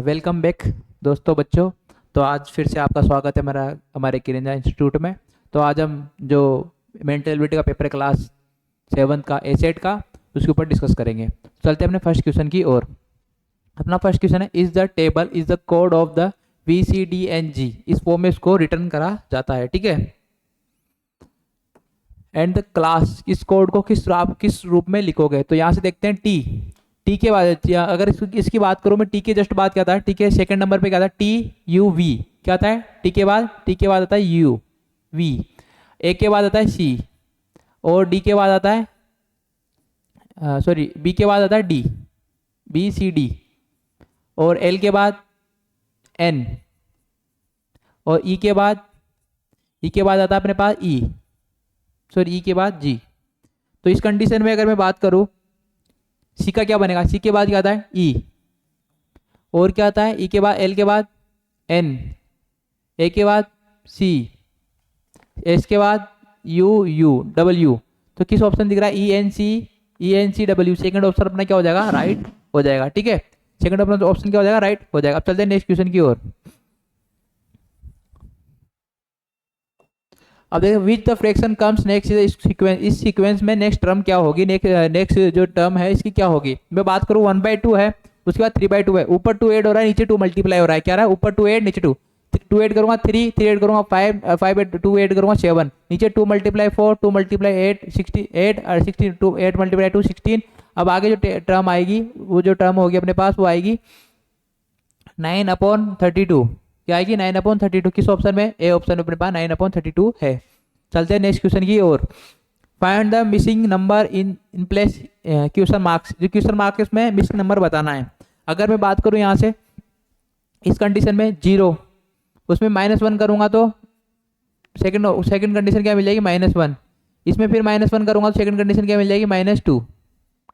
Welcome back दोस्तों बच्चों। तो आज फिर से आपका स्वागत है मेरा हमारे किरंजा इंस्टीट्यूट में। तो आज हम जो मेंटल एबिलिटी का पेपर है क्लास 7 का एसेट का उसके ऊपर डिस्कस करेंगे। चलते हैं अपने फर्स्ट क्वेश्चन की ओर। अपना फर्स्ट क्वेश्चन है, is the table is the code of the VCDNG। इस फॉर्म में इसको रिटर्न करा जाता है, ठीक है। एंड द क्लास, इस कोड को किस रूप में लिखोगे? तो यहाँ से देखते हैं टी के बाद, अगर इसकी बात करूं मैं, टी के जस्ट बाद क्या था, टी के सेकंड नंबर पे क्या था, TUV। क्या आता है टी के बाद आता है UV, ए के बाद आता है C, और डी के बाद आता है सॉरी बी के बाद आता है D, BCD, और एल के बाद N, और ई के बाद आता है अपने पास E, सॉरी ई के बाद G। तो इस कंडीशन में अगर मैं बात करूं, सी का क्या बनेगा, सी के बाद क्या आता है ई, और क्या आता है ई के बाद, एल के बाद एन, ए के बाद सी, एस के बाद डब्ल्यू। तो किस ऑप्शन दिख रहा है, ENCW। सेकंड ऑप्शन अपना क्या हो जाएगा, राइट हो जाएगा, ठीक है। सेकंड ऑप्शन क्या हो जाएगा, राइट हो जाएगा। अब चलते हैं नेक्स्ट क्वेश्चन की ओर। अब देखिए, which the fraction comes next इस सीक्वेंस में नेक्स्ट टर्म क्या होगी, नेक्स्ट जो टर्म है इसकी क्या होगी। मैं बात करूँ 1/2 है, उसके बाद 3/2 है, ऊपर 2 ऐड हो रहा है, नीचे 2 मल्टीप्लाई हो रहा है। क्या रहा है, ऊपर 2 ऐड, नीचे 2 ऐड करूंगा 3 ऐड करूंगा 5 2 ऐड करूंगा 7, नीचे 2 × 4 2 × 8 68 और 16 2 8 × 2 16। अब आगे जो टर्म आएगी, वो जो टर्म होगी अपने पास, वो आएगी 9/32। क्या आएगी, 9/32। किस ऑप्शन में, ए ऑप्शन में अपने पास 9/32 है। चलते हैं नेक्स्ट क्वेश्चन की ओर। Find the missing number in place question marks. जो क्वेश्चन मार्क्स में मिसिंग नंबर बताना है। अगर मैं बात करूं यहाँ से, इस कंडीशन में 0, उसमें -1 करूंगा तो सेकंड कंडीशन क्या मिल जाएगी, -1। इसमें फिर -1 करूंगा तो सेकंड कंडीशन क्या मिल जाएगी, -2,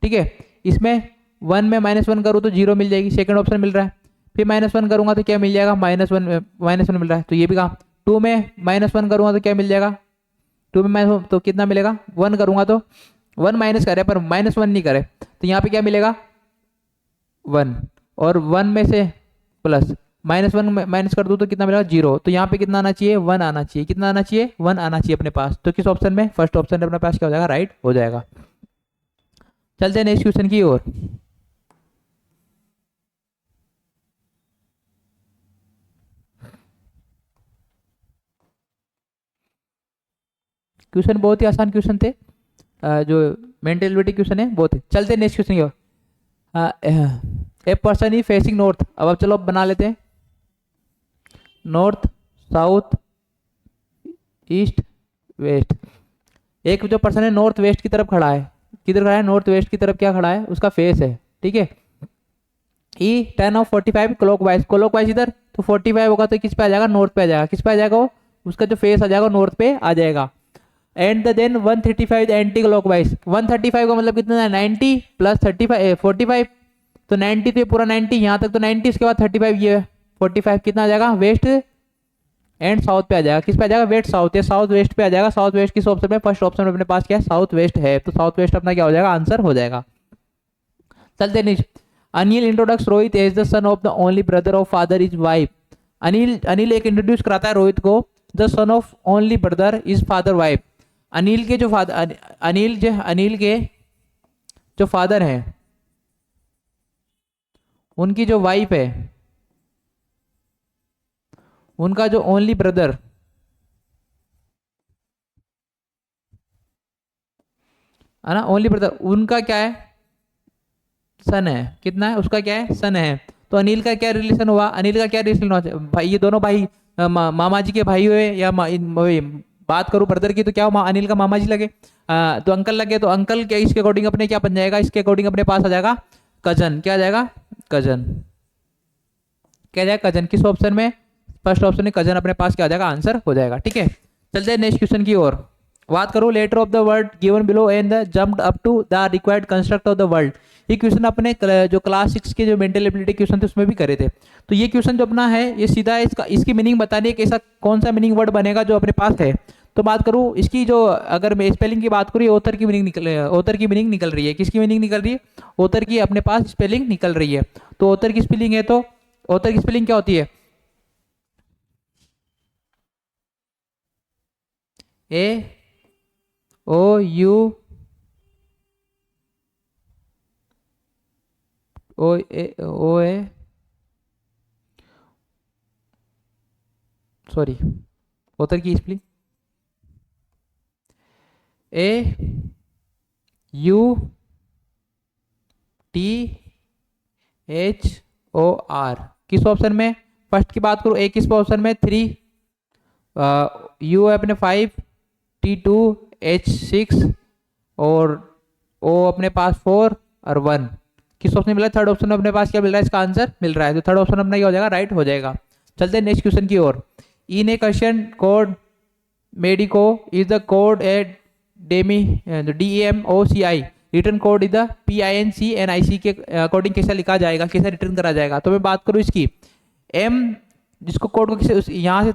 ठीक है। इसमें 1 में -1 करूँ तो 0 मिल जाएगी, सेकंड ऑप्शन मिल रहा है। फिर -1 करूंगा तो क्या मिल जाएगा, -1 मिल रहा है, तो ये भी कहा। 2 में -1 करूंगा तो क्या मिल जाएगा, 2 में तो कितना मिलेगा, 1 करूंगा तो 1 माइनस करे पर -1 नहीं करे, तो यहाँ पे क्या मिलेगा 1, और 1 में से प्लस -1 माइनस कर दूँ तो कितना मिलेगा 0। तो यहाँ पे कितना आना चाहिए, 1 आना चाहिए। कितना आना चाहिए, 1 आना चाहिए अपने पास। तो किस ऑप्शन में, फर्स्ट ऑप्शन में अपने पास क्या हो जाएगा, राइट हो जाएगा। चलते हैं नेक्स्ट क्वेश्चन की ओर। क्वेश्चन बहुत ही आसान क्वेश्चन थे, जो मेंटल एबिलिटी क्वेश्चन है बहुत ही। चलते हैं नेक्स्ट क्वेश्चन की ओर। A person is facing north. अब चलो बना लेते हैं, नॉर्थ साउथ ईस्ट वेस्ट। एक जो पर्सन है नॉर्थ वेस्ट की तरफ खड़ा है, किधर खड़ा है, नॉर्थ वेस्ट की तरफ क्या खड़ा है, उसका फेस है, ठीक है। ई 10 ऑफ 45 क्लॉकवाइज इधर, तो 45 होगा तो किस पे आ जाएगा, नॉर्थ पे आ जाएगा। किस पे आ जाएगा वो, उसका जो फेस आ जाएगा नॉर्थ पे आ जाएगा। And then 135 anti clockwise. 135 का मतलब कितना है, 90 प्लस 35 45, तो 90 तो पूरा 90, यहाँ तक तो 90, इसके बाद 35 ये 45 कितना आ जाएगा, वेस्ट एंड साउथ पे आ जाएगा। किस पे आ जाएगा, वेस्ट साउथ, या साउथ वेस्ट पे आ जाएगा। साउथ वेस्ट किस ऑप्शन में, फर्स्ट ऑप्शन में अपने पास क्या है, साउथ वेस्ट है, तो साउथ वेस्ट अपना क्या हो जाएगा, आंसर हो जाएगा। चलते next. Anil introduces Rohit as the son of the only brother of father is wife. Anil एक इंट्रोड्यूस कराता है रोहित को, the son of only brother is father wife. Anil के जो फादर हैं, उनकी जो वाइफ है, उनका जो ओनली ब्रदर है ना, ओनली ब्रदर उनका क्या है, सन है। कितना है, उसका क्या है, सन है। तो अनिल का क्या रिलेशन हुआ, अनिल का क्या रिलेशन हुआ, भाई ये दोनों भाई मामा जी के भाई हुए, या बात करूं ब्रदर की तो क्या अनिल का मामा जी लगे, तो अंकल लगे, तो अंकल क्या इसके अकॉर्डिंग अपने क्या बन जाएगा, इसके अकॉर्डिंग अपने पास आ जाएगा कजन। क्या आ जाएगा, कजन। क्या जाएगा, कजन। किस ऑप्शन में, फर्स्ट ऑप्शन में कजन अपने पास क्या आ जाएगा, आंसर हो जाएगा, ठीक है। चलते हैं नेक्स्ट क्वेश्चन की ओर। बात करूं letter of the word given below and the jumped up to the required construct of the world. ये क्वेश्चन अपने जो क्लास 6 के जो मेंटल एबिलिटी क्वेश्चन थे उसमें भी करे थे। तो ये क्वेश्चन जो अपना है, ये सीधा इसकी मीनिंग बतानी है कि ऐसा कौन सा मीनिंग वर्ड बनेगा जो अपने पास है। तो बात करूँ इसकी, जो अगर मैं स्पेलिंग की बात करूँ, ऑथर की मीनिंग निकल रही है। किसकी मीनिंग निकल रही है? ऑथर की अपने पास स्पेलिंग निकल रही है। तो ऑथर की स्पेलिंग है, तो ऑथर की स्पेलिंग क्या होती है? A O U O A sorry, author की स्पेलिंग AUTHOR। किस ऑप्शन में? फर्स्ट की बात करूँ, ए किस ऑप्शन में? 3, यू अपने 5, T2H6 और ओ अपने पास 4 और 1। किस ऑप्शन मिला? थर्ड ऑप्शन में अपने पास क्या मिल रहा है? इसका आंसर मिल रहा है। तो थर्ड ऑप्शन अपना क्या हो जाएगा? राइट हो जाएगा। चलते हैं नेक्स्ट क्वेश्चन की ओर। In a question code medico is the code at DEMOCI return code is the PINCNIC के अकॉर्डिंग कैसा लिखा जाएगा, कैसा रिटर्न करा जाएगा? तो मैं बात करूँ इसकी, एम जिसको कोड को किसे यहाँ से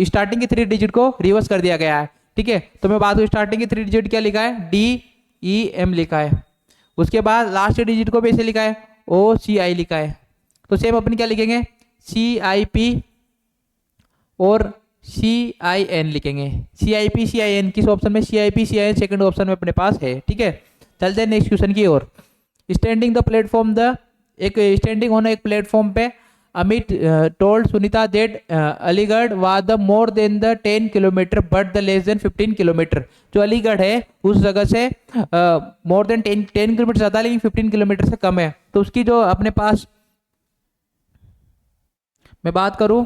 स्टार्टिंग के 3 डिजिट को रिवर्स कर दिया गया है, ठीक है। तो मैं बात करूँ स्टार्टिंग के 3 डिजिट क्या लिखा है? DEM लिखा है। उसके बाद लास्ट डिजिट को भी ऐसे लिखा है, OCI लिखा है। तो सेम अपन क्या लिखेंगे? CIP और CIN लिखेंगे। CIP CIN किस ऑप्शन में? CIP CIN सेकंड ऑप्शन में अपने पास है, ठीक है। चलते हैं नेक्स्ट क्वेश्चन की ओर। स्टैंडिंग द प्लेटफॉर्म स्टैंडिंग होना एक प्लेटफॉर्म पे Amit told Sunita that Aligarh was the more than the 10 kilometre but the less than 15 kilometre. जो अलीगढ़ है उस जगह से मोर देन 10 किलोमीटर ज्यादा, लेकिन 15 किलोमीटर से कम है। तो उसकी जो अपने पास मैं बात करूं,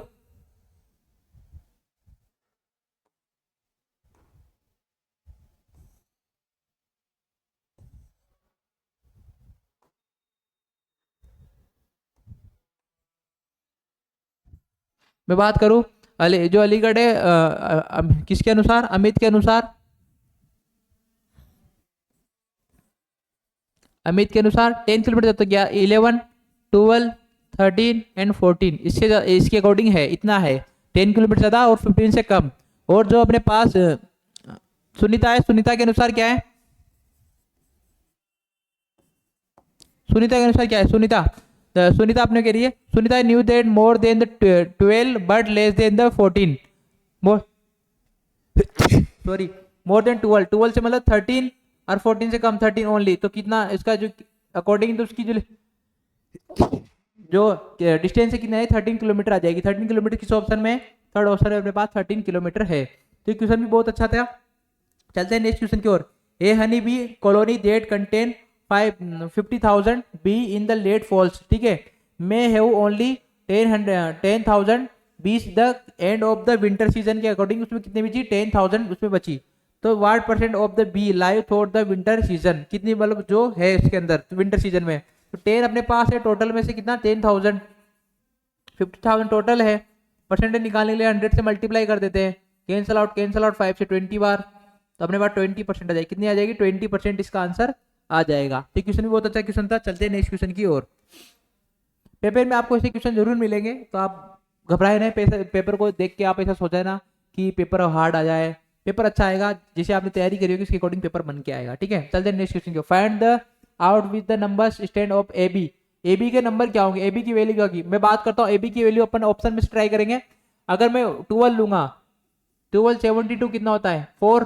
जो अलीगढ़ है किसके अनुसार? अमित के अनुसार, अमित के अनुसार 10 किलोमीटर तक गया। 11, 12, 13 एंड 14 इसके अकॉर्डिंग है, इतना है 10 किलोमीटर ज़्यादा और 15 से कम। और जो अपने पास सुनीता है, सुनीता के अनुसार क्या है? सुनीता के अनुसार क्या है? सुनीता आपने कह रही है, Sunita knew that more than the 12 but less than the 14। More sorry, more than 12 से मतलब 13 और 14 से कम 13 ओनली। तो कितना इसका जो अकॉर्डिंग तो उसकी जो डिस्टेंस है कितना है? 13 किलोमीटर आ जाएगी। 13 किलोमीटर किस ऑप्शन में? थर्ड ऑप्शन में अपने पास 13 किलोमीटर है। तो क्वेश्चन भी बहुत अच्छा था। चलते हैं नेक्स्ट क्वेश्चन की ओर। A honey bee colony that contain 50,000 bee in the late falls, ठीक है, may have only 10,000 bees the end of the winter season के अकॉर्डिंग उसमें कितनी बची? 10,000 उसमें बची। तो what percent of the bee live through the winter season, कितनी मतलब जो है इसके अंदर विंटर सीजन में? तो 10 अपने पास है, टोटल में से कितना? 10,000, 50,000 टोटल है। परसेंटेज निकालने के लिए 100 से मल्टीप्लाई कर देते हैं, कैंसल आउट 5 से 20 बार, तो अपने पास 20% आ जाएगी। कितनी आ जाएगी? 20% इसका आंसर आ जाएगा। तो क्वेश्चन भी बहुत अच्छा क्वेश्चन था। चलते हैं नेक्स्ट क्वेश्चन की ओर। पेपर में आपको ऐसे क्वेश्चन जरूर मिलेंगे, तो आप घबराए नहीं। पेपर को देख के आप ऐसा सोचा ना कि पेपर हार्ड आ जाए, पेपर अच्छा आएगा। जैसे आपने तैयारी करी होगी उसके अकॉर्डिंग पेपर बन के आएगा, ठीक है। चलते हैं नेक्स्ट क्वेश्चन की। Find the out with the numbers stand of AB। AB के नंबर क्या होंगे? AB की वैल्यू क्या होगी? मैं बात करता हूँ AB की वैल्यू अपन ऑप्शन में से ट्राई करेंगे। अगर मैं 12 लूंगा, 12 72 कितना होता है? 4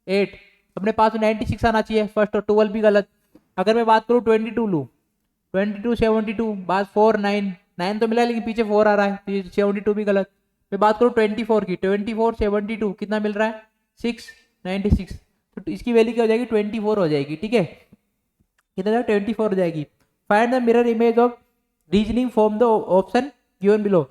8, अपने पास 96 आना चाहिए फर्स्ट, और 12 भी गलत। अगर मैं बात करूँ 22 लूँ, 22 72 बाद 4 9 9 तो मिला लेकिन पीछे 4 आ रहा है, तो ये 72 भी गलत। मैं बात करूँ 24 की, 24 72 कितना मिल रहा है? 6 96, तो इसकी वैल्यू क्या हो जाएगी? 24 हो जाएगी, ठीक है। कितना? 24 हो जाएगी। Find the mirror image of reasoning from the option given below.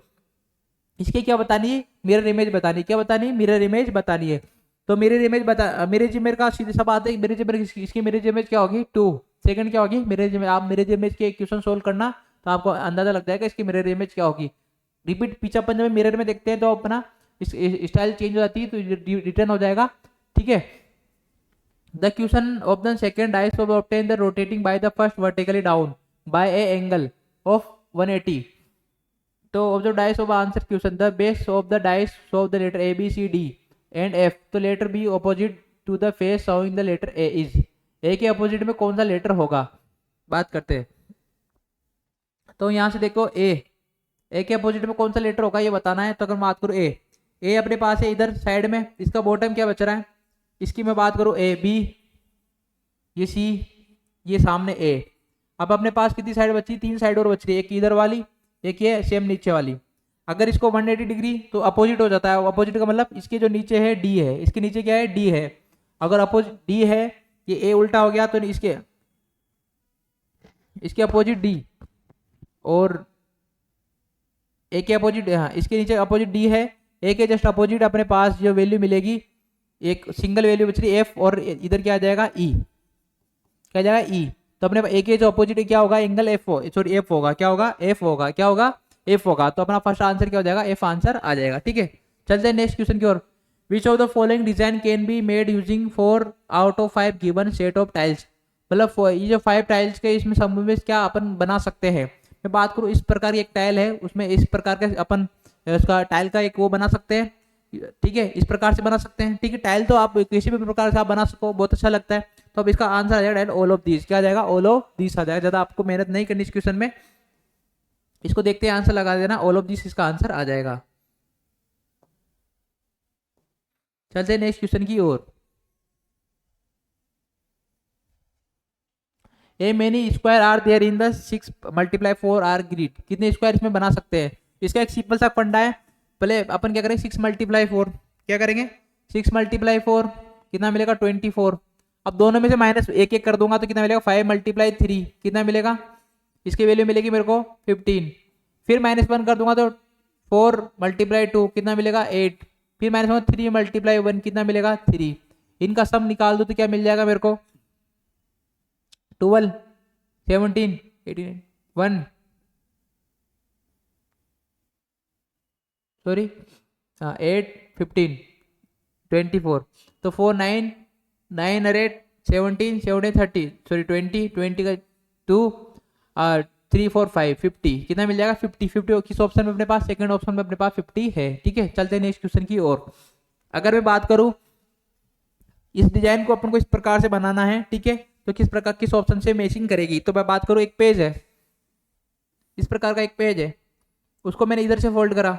इसके क्या बतानी है? मिरर इमेज बतानी है। क्या बतानी है? मिरर इमेज बतानी है। तो मिरर इमेज मिरर इमेज का सीधे सब आते हैं। मिरर इमेज, इसकी मिरर इमेज क्या होगी? 2। सेकंड क्या होगी? Mirror image. आप मिरर इमेज के क्वेश्चन सोल्व करना तो आपको अंदाजा लग जाएगा इसकी मिरर इमेज क्या होगी। रिपीट पीछे अपन जब मिरर में देखते हैं तो अपना स्टाइल चेंज हो जाती है, तो रिटर्न हो जाएगा, ठीक है। The question of the second dice of obtain the rotating by the first vertically down by a angle of 180। तो of the dice of answer question the base of the dice of the letter A B C D and F, तो letter B opposite to the face showing the letter A is, A के अपोजिट में कौन सा letter होगा, बात करते हैं। तो यहाँ से देखो ए के अपोजिट में कौन सा लेटर होगा ये बताना है। तो अगर मैं बात करूँ ए अपने पास है इधर साइड में, इसका बॉटम क्या बच रहा है, इसकी मैं बात करूँ ए बी, ये सी, ये सामने ए। अब अपने पास कितनी साइड बची, 3 साइड और बच रही है, एक इधर वाली, एक ये सेम नीचे वाली। अगर इसको 180 डिग्री तो अपोजिट हो जाता है, अपोजिट का मतलब इसके जो नीचे है डी है, इसके नीचे क्या है डी है। अगर अपोजिट डी है, ये ए उल्टा हो गया तो इसके अपोजिट डी, और ए के अपोजिट, हाँ इसके नीचे अपोजिट डी है, ए के जस्ट अपोजिट अपने पास जो वैल्यू मिलेगी, एक सिंगल वैल्यू बच रही है एफ, और इधर क्या आ जाएगा ई, क्या जाएगा ई। तो अपने ए के जो अपोजिट क्या होगा, एंगल एफ, सॉरी एफ होगा, क्या होगा एफ होगा, क्या होगा एफ होगा। तो अपना फर्स्ट आंसर क्या हो जाएगा, एफ आंसर आ जाएगा। ठीक है, चलते हैं नेक्स्ट क्वेश्चन की ओर। Which of the following design can be made using 4 out of 5 given set of tiles, मतलब ये जो 5 टाइल्स के इसमें समूह में क्या अपन बना सकते हैं। मैं बात करूँ इस प्रकार की एक टाइल है, उसमें इस प्रकार के अपन उसका टाइल का एक वो बना सकते हैं, ठीक है, इस प्रकार से बना सकते हैं। ठीक है, टाइल तो आप किसी भी प्रकार से आप बना सको, बहुत अच्छा लगता है। तो अब इसका आंसर आ जाएगा ऑल ऑफ दिस, क्या आ जाएगा ऑल ऑफ दिस आ जाएगा। ज्यादा आपको मेहनत नहीं करनी इस क्वेश्चन में, इसको देखते हैं आंसर लगा देना, ऑल ऑफ दिस इसका आंसर आ जाएगा। चलते हैं नेक्स्ट क्वेश्चन की ओर। A many square are there in the 6 × 4 are grid, कितने स्क्वायर इसमें बना सकते हैं। इसका एक सिंपल सा फंडा है, पहले अपन क्या करेंगे 6 × 4, क्या करेंगे 6 × 4 कितना मिलेगा 24। अब दोनों में से माइनस एक एक कर दूंगा तो कितना मिलेगा 5 × 3 कितना मिलेगा, इसकी वैल्यू मिलेगी मेरे को 15। फिर -1 कर दूंगा तो 4 × 2 कितना मिलेगा 8, फिर -3 × 1 कितना मिलेगा 3। इनका सम निकाल दो तो क्या मिल जाएगा मेरे को 12 17 18 1 सॉरी 8 15 24। तो 4 9 9 और 8 17 17 30 सॉरी 20 20 का 2 3 4 5 50 कितना मिल जाएगा 50। 50 किस ऑप्शन में अपने पास, सेकंड ऑप्शन में अपने पास 50 है। ठीक है, चलते हैं नेक्स्ट क्वेश्चन की ओर। अगर मैं बात करूं इस डिजाइन को अपन को इस प्रकार से बनाना है, ठीक है, तो किस प्रकार किस ऑप्शन से मैचिंग करेगी। तो मैं बात करूं एक पेज है, इस प्रकार का एक पेज है, उसको मैंने इधर से फोल्ड करा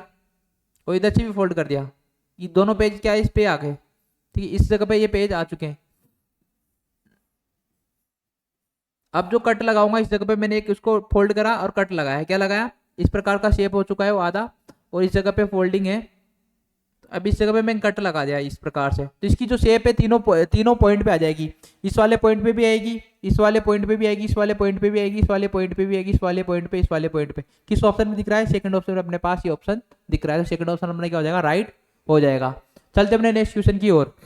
और इधर से भी फोल्ड कर दिया, ये दोनों पेज क्या है इस पे आ गए। ठीक है, इस जगह पे ये पेज आ चुके हैं। अब जो कट लगाऊंगा इस जगह पे मैंने एक उसको फोल्ड करा और कट लगाया, क्या लगाया, इस प्रकार का शेप हो चुका है वो आधा, और इस जगह पे फोल्डिंग है। अब इस जगह पे मैंने कट लगा दिया इस प्रकार से, तो इसकी जो शेप है तीनों पॉइंट पे आ जाएगी। इस वाले पॉइंट पे भी आएगी, इस वाले पॉइंट पे भी आएगी, इस वाले पॉइंट पे भी आएगी, इस वाले पॉइंट पे भी आएगी, इस वाले पॉइंट पे, इस वाले पॉइंट पे। किस ऑप्शन में दिख रहा है, सेकंड ऑप्शन में अपने पास ये ऑप्शन दिख रहा है। तो सेकंड ऑप्शन अपने क्या हो जाएगा राइट हो जाएगा। चलते अपने नेक्स्ट क्वेश्चन की ओर।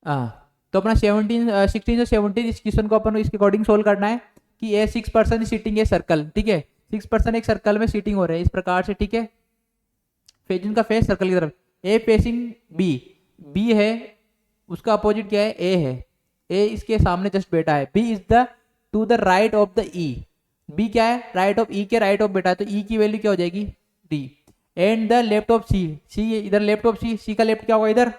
तो अपना 16 से 17 इस क्वेश्चन को अपन को इसके अकॉर्डिंग सोल्व करना है कि ए 6 पर्सन सीटिंग ए सर्कल, ठीक है, 6 पर्सन एक सर्कल में सीटिंग हो रहे हैं इस प्रकार से। ठीक है, जिनका फेस सर्कल की तरफ, ए फेसिंग बी, बी है उसका अपोजिट क्या है ए है, ए इसके सामने जस्ट बैठा है, B is the to the right of the E, B क्या है राइट ऑफ ई के राइट ऑफ बैठा है, तो ई की वैल्यू क्या हो जाएगी D. And the left of C, C इधर लेफ्ट ऑफ सी, सी का लेफ्ट क्या होगा इधर,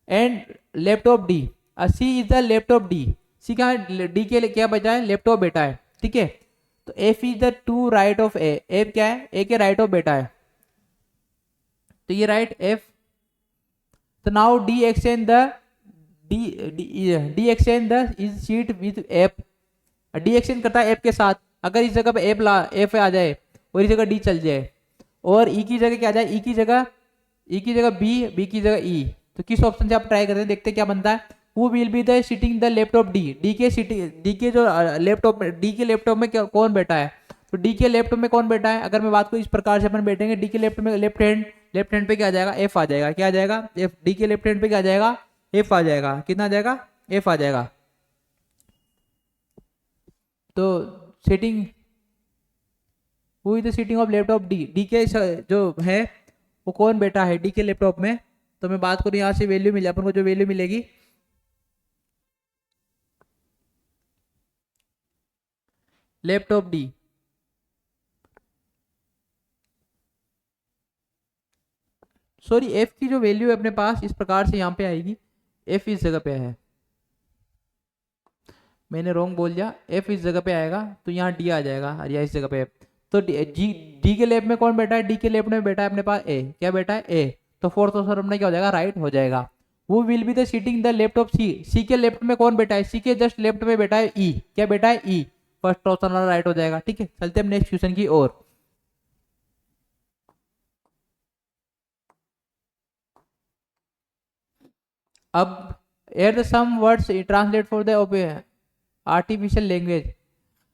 and left of D, C is the left of D, C का डी के लिए क्या बचा है लेफ्ट ऑफ बेटा है। ठीक है, तो F is the to right of A, F क्या है ए के राइट ऑफ बेटा है, तो ये राइट एफ। तो now D exchange the D exchange the is seat with F, D exchange करता है एफ के साथ। अगर इस जगह पे एफ आ जाए और इस जगह डी चल जाए, और ई की जगह क्या आ जाए, ई की जगह बी, बी की जगह ई, तो किस ऑप्शन से आप ट्राई करते हैं, देखते हैं क्या बनता है। Who will be the sitting the left of D, D के सिटिंग, डी के जो लैपटॉप में, डी के लैपटॉप में कौन बैठा है, तो डी के लेफ्ट में कौन बैठा है। अगर मैं बात करूँ इस प्रकार से अपन बैठेंगे, डी के लेफ्ट में लेफ्ट हैंड पे क्या आ जाएगा एफ आ जाएगा, क्या आ जाएगा एफ, डी के लेफ्ट हैंड पे क्या आ जाएगा एफ आ जाएगा, कितना आ जाएगा एफ आ जाएगा। तो sitting who is the sitting of laptop D, D के जो है वो कौन बैठा है डी के लैपटॉप में। तो मैं बात करूँ यहाँ से वैल्यू मिले अपन को, जो वैल्यू मिलेगी लैपटॉप डी, सॉरी एफ की जो वैल्यू है अपने पास इस प्रकार से यहाँ पे आएगी, एफ इस जगह पे है, मैंने रॉन्ग बोल दिया, एफ इस जगह पे आएगा तो यहाँ डी आ जाएगा, या इस जगह पे तो डी के लेफ्ट में कौन बैठा है, डी के लेफ्ट में बैठा है अपने पास ए, क्या बैठा है ए, तो फोर्थ ऑप्शन अपना क्या हो जाएगा, राइट हो जाएगा। वो will be the seating the left of C, C के लेफ्ट में कौन बैठा है, सी के जस्ट लेफ्ट में बैठा है ई, क्या बैठा है ई, फर्स्ट ऑप्शन वाला राइट हो जाएगा। ठीक है, चलते हैं नेक्स्ट क्वेश्चन की ओर। अब air the some words translate for the artificial language.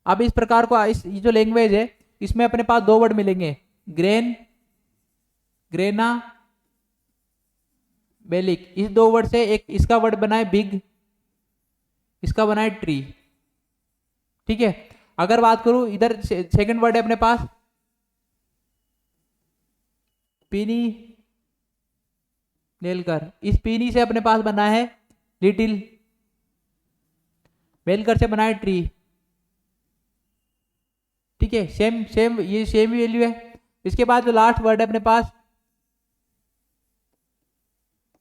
अब इस प्रकार को इस ये जो लैंग्वेज है इसमें अपने पास दो वर्ड मिलेंगे, ग्रेन, ग्रेना, बेलिक। इस दो वर्ड से एक इसका वर्ड बना है बिग, इसका बना है ट्री। ठीक है, अगर बात करूं इधर सेकंड वर्ड है अपने पास पीनी, नेलकर, इस पीनी से अपने पास बना है लिटिल, वेलकर से बना है ट्री। ठीक है, सेम सेम ये सेम ही वैल्यू है। इसके बाद जो लास्ट वर्ड है अपने पास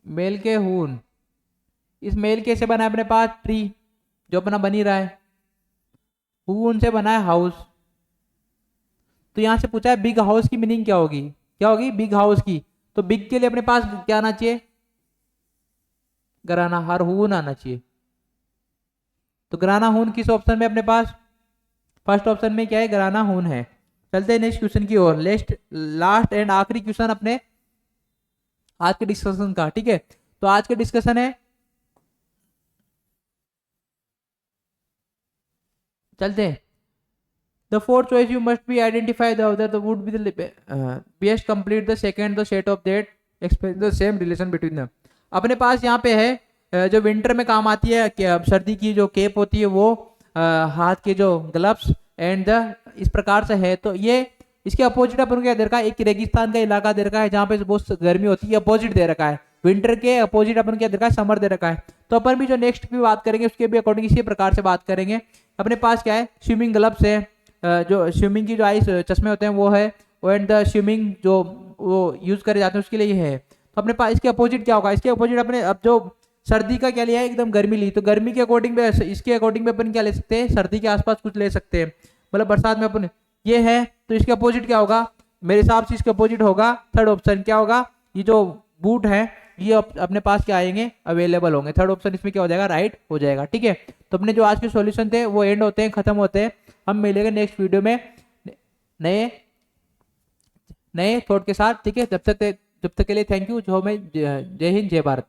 मेल के हून, इस मेल के से बना है अपने पास ट्री जो अपना बनी रहा है, हून से बना है हाउस। तो यहां से पूछा है बिग हाउस की मीनिंग क्या होगी, क्या होगी बिग हाउस की, तो बिग के लिए अपने पास क्या आना चाहिए, गराना, हर हून आना चाहिए। तो गराना हून किस ऑप्शन में अपने पास, फर्स्ट ऑप्शन में क्या है, गराना हून है। चलते हैं नेक्स्ट क्वेश्चन की ओर, लास्ट एंड आखिरी क्वेश्चन अपने आज के डिस्कशन का। ठीक है, तो आज के डिस्कशन है, चलते हैं। The fourth choice you must be identify the other the would be the best complete the second the set of that explain the same relation between them. अपने पास यहाँ पे है जो विंटर में काम आती है, सर्दी की जो केप होती है वो, हाथ के जो ग्लव्स एंड द इस प्रकार से है। तो ये इसके अपोजिट अपन को क्या दे रखा है, एक रेगिस्तान का इलाका दे रखा है जहाँ पे बहुत गर्मी होती है, अपोजिट दे रखा है, विंटर के अपोजिट अपन क्या दे रखा है, समर दे रखा है। तो अपन भी जो नेक्स्ट भी बात करेंगे उसके भी अकॉर्डिंग इसी प्रकार से बात करेंगे। अपने पास क्या है, स्विमिंग ग्लव्स है, जो स्विमिंग की जो आइस चश्मे होते हैं वो है, एंड द स्विमिंग जो वो यूज करे जाते हैं उसके लिए है। तो अपने पास इसके अपोजिट क्या होगा, इसके अपोजिट अपने अब जो सर्दी का क्या लिया है, एकदम गर्मी ली, तो गर्मी के अकॉर्डिंग में इसके अकॉर्डिंग में अपन क्या ले सकते हैं, सर्दी के आसपास कुछ ले सकते हैं, मतलब बरसात में अपन ये है, तो इसके अपोजिट क्या होगा, मेरे हिसाब से इसके अपोजिट होगा थर्ड ऑप्शन, क्या होगा, ये जो बूट है ये अपने पास क्या आएंगे, अवेलेबल होंगे। थर्ड ऑप्शन इसमें क्या हो जाएगा, राइट हो जाएगा। ठीक है, तो अपने जो आज के सॉल्यूशन थे वो एंड होते हैं, खत्म होते हैं। हम मिलेंगे नेक्स्ट वीडियो में नए नए थॉट के साथ। ठीक है, जब तक के लिए थैंक यू। जो मैं जय हिंद जय भारत।